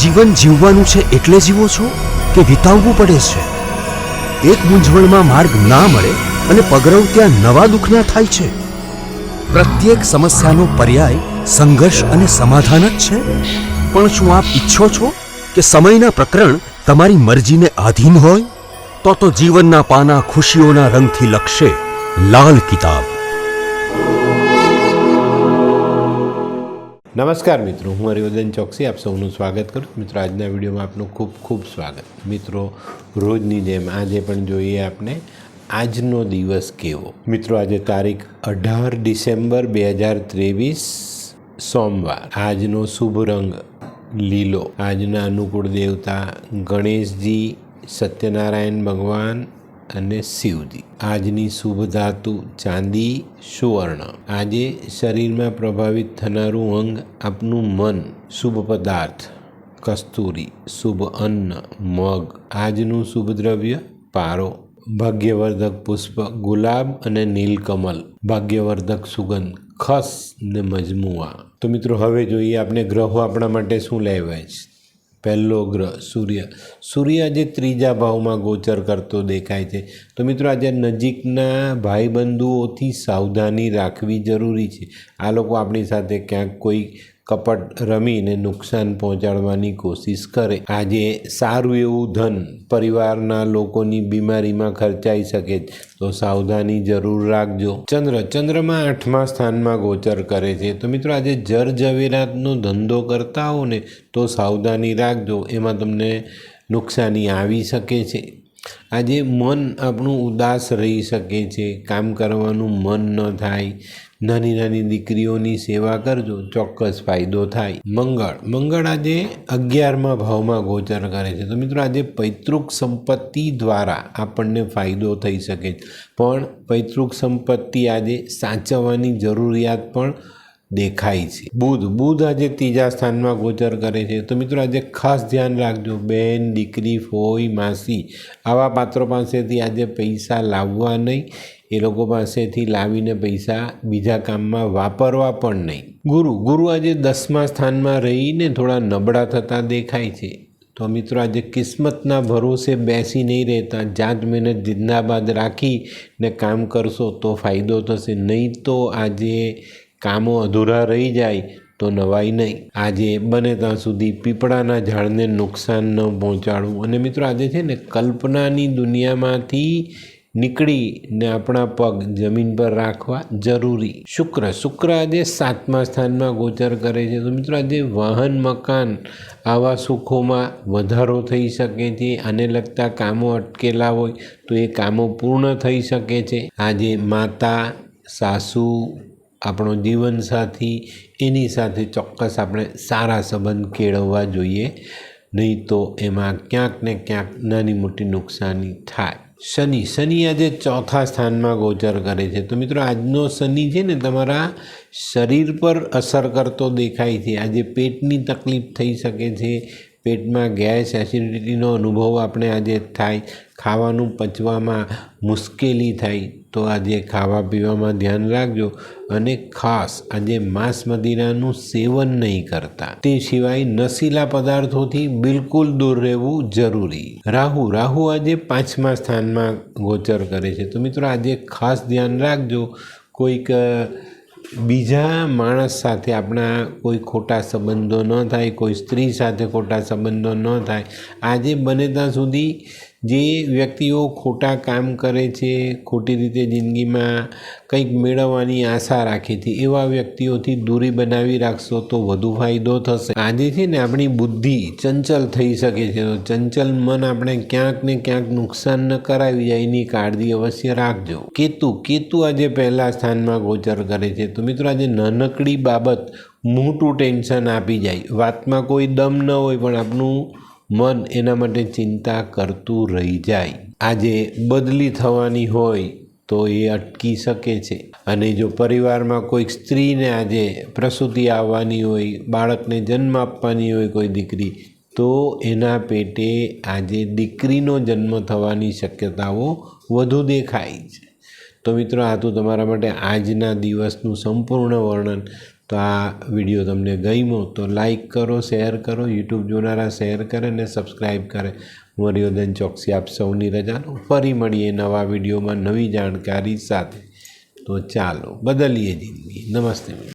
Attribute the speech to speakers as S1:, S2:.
S1: જીવન જીવવાનું છે એટલે જીવો છો કે વિતાવવું પડે છે? એક મૂંઝવણમાં માર્ગ ના મળે અને પગરવ ત્યાં નવા દુઃખના થાય છે. પ્રત્યેક સમસ્યાનો પર્યાય સંઘર્ષ અને સમાધાન જ છે. પણ શું આપ ઈચ્છો છો કે સમયના પ્રકરણ તમારી મરજીને આધીન હોય? તો જીવનના પાના ખુશીઓના રંગથી લખશે લાલ કિતાબ.
S2: નમસ્કાર મિત્રો, હું હરિવર્ધન ચોકસી આપ સૌનું સ્વાગત કરું. મિત્રો, આજના વિડીયોમાં આપનું ખૂબ ખૂબ સ્વાગત. મિત્રો, રોજની જેમ આજે પણ જોઈએ આપણે આજનો દિવસ કેવો. મિત્રો, આજે તારીખ 18 ડિસેમ્બર 2023 સોમવાર. આજનો શુભ રંગ લીલો. આજના અનુકૂળ દેવતા ગણેશજી, સત્યનારાયણ ભગવાન અને શિવજી. આજની શુભ ધાતુ ચાંદી, સુવર્ણ. આજે શરીરમાં પ્રભાવિત થનારું અંગ આપનું મન. શુભ પદાર્થ કસ્તુરી, શુભ અન્ન મગ. આજનું શુભ દ્રવ્ય પારો. ભાગ્યવર્ધક પુષ્પ ગુલાબ અને નીલકમલ. ભાગ્યવર્ધક સુગંધ ખસ ને મજમુઆ. તો મિત્રો, હવે જોઈએ આપણે ગ્રહો આપણા માટે શું લાવ્યા છે. પહેલો ગ્રહ સૂર્ય. સૂર્ય આજે ત્રીજા ભાવમાં ગોચર કરતો દેખાય છે. તો મિત્રો, આજે નજીકના ભાઈબંધુઓથી સાવધાની રાખવી જરૂરી છે. આ લોકો આપણી સાથે ક્યાંક કોઈ કપટ રમીને નુકસાન પહોંચાડવાની કોશિશ કરે. આજે સારું એવું ધન પરિવારના લોકોની બીમારીમાં ખર્ચાઈ શકે, તો સાવધાની જરૂર રાખજો. ચંદ્રમાં 8મા સ્થાનમાં ગોચર કરે છે. તો મિત્રો, આજે જર ઝવેરાતનો ધંધો કરતા હો ને તો સાવધાની રાખજો, એમાં તમને નુકસાની આવી શકે છે. આજે મન આપણું ઉદાસ રહી શકે છે, કામ કરવાનું મન ન થાય. નાની નાની દીકરીઓની સેવા કરજો, ચોક્કસ ફાયદો થાય. મંગળ આજે 11મા ભાવમાં ગોચર કરે છે. તો મિત્રો, આજે પૈતૃક સંપત્તિ દ્વારા આપણને ફાયદો થઈ શકે છે, પણ પૈતૃક સંપત્તિ આજે સાચવવાની જરૂરિયાત પણ દેખાય છે. બુધ આજે 3જા સ્થાનમાં ગોચર કરે છે. તો મિત્રો, આજે ખાસ ધ્યાન રાખજો, બહેન, દીકરી, ફોઈ, માસી આવા પાત્રો પાસેથી આજે પૈસા લાવવા નહીં. એ લોકો પાસેથી લાવીને પૈસા બીજા કામમાં વાપરવા પણ નહીં. ગુરુ આજે 10મા સ્થાનમાં રહીને થોડા નબળા થતા દેખાય છે. તો મિત્રો, આજે કિસ્મતના ભરોસે બેસી નહીં રહેતા, જાત મહેનત જિંદાબાદ રાખીને કામ કરશો તો ફાયદો થશે. નહીં તો આજે કામો અધૂરા રહી જાય તો નવાઈ નહીં. આજે બને ત્યાં સુધી પીપળાના ઝાડને નુકસાન ન પહોંચાડવું. અને મિત્રો, આજે છે ને કલ્પનાની દુનિયામાંથી નીકળીને આપણા પગ જમીન પર રાખવા જરૂરી. શુક્ર આજે 7મા સ્થાનમાં ગોચર કરે છે. તો મિત્રો, આજે વાહન, મકાન આવા સુખોમાં વધારો થઈ શકે છે. આને લગતા કામો અટકેલા હોય તો એ કામો પૂર્ણ થઈ શકે છે. આજે માતા, સાસુ, આપણો જીવનસાથી, એની સાથે ચોક્કસ આપણે સારા સંબંધ કેળવવા જોઈએ, નહીં તો એમાં ક્યાંક ને ક્યાંક નાની મોટી નુકસાની થાય. શનિ આજે 4થા સ્થાનમાં ગોચર કરે છે. તો મિત્રો, આજનો શનિ છે ને તમારા શરીર પર અસર કરતો દેખાય છે. આજે પેટની તકલીફ થઈ શકે છે. પેટમાં ગેસ, એસિડિટીનો અનુભવ આપણે આજે થાય. ખાવાનું પચવામાં મુશ્કેલી થાય. તો આજે ખાવા પીવામાં ધ્યાન રાખજો. અને ખાસ આજે માંસ મદિરાનું સેવન નહીં કરતા. તે સિવાય નશીલા પદાર્થોથી બિલકુલ દૂર રહેવું જરૂરી. રાહુ આજે 5મા સ્થાનમાં ગોચર કરે છે. તો મિત્રો, આજે ખાસ ધ્યાન રાખજો, કોઈક બીજા માણસ સાથે આપણા કોઈ ખોટા સંબંધો ન થાય, કોઈ સ્ત્રી સાથે ખોટા સંબંધો ન થાય. આજે બને ત્યાં સુધી જે વ્યક્તિઓ ખોટા કામ કરે છે, ખોટી રીતે જિંદગીમાં કંઈક મેળવવાની આશા રાખે છે, એવા વ્યક્તિઓથી દૂરી બનાવી રાખશો તો વધુ ફાયદો થશે. આજે છે ને આપણી બુદ્ધિ ચંચલ થઈ શકે છે. તો ચંચલ મન આપણે ક્યાંક ને ક્યાંક નુકસાન ન કરાવી જાય, એની કાળજી અવશ્ય રાખજો. કેતુ આજે 1લા સ્થાનમાં ગોચર કરે છે. તો મિત્રો, આજે નાનકડી બાબત મોટું ટેન્શન આપી જાય. વાતમાં કોઈ દમ ન હોય પણ આપણું મન એના માટે ચિંતા કરતું રહી જાય. આજે બદલી થવાની હોય તો એ અટકી શકે છે. અને જો પરિવારમાં કોઈક સ્ત્રીને આજે પ્રસૂતિ આવવાની હોય, બાળકને જન્મ આપવાની હોય કોઈ દીકરી, તો એના પેટે આજે દીકરીનો જન્મ થવાની શક્યતાઓ વધુ દેખાય છે. તો મિત્રો, આ તો તમારા માટે આજના દિવસનું સંપૂર્ણ વર્ણન. તો આ વિડીયો તમને ગમ્યો તો લાઈક કરો, શેર કરો, યુટ્યુબ જોનારા શેર કરે અને સબસ્ક્રાઈબ કરે. હું હરિવર્ધન ચોકસી આપ સૌની રજા લઉં. ફરી મળીએ નવા વિડીયોમાં નવી જાણકારી સાથે. તો ચાલો બદલીએ જિંદગી. નમસ્તે.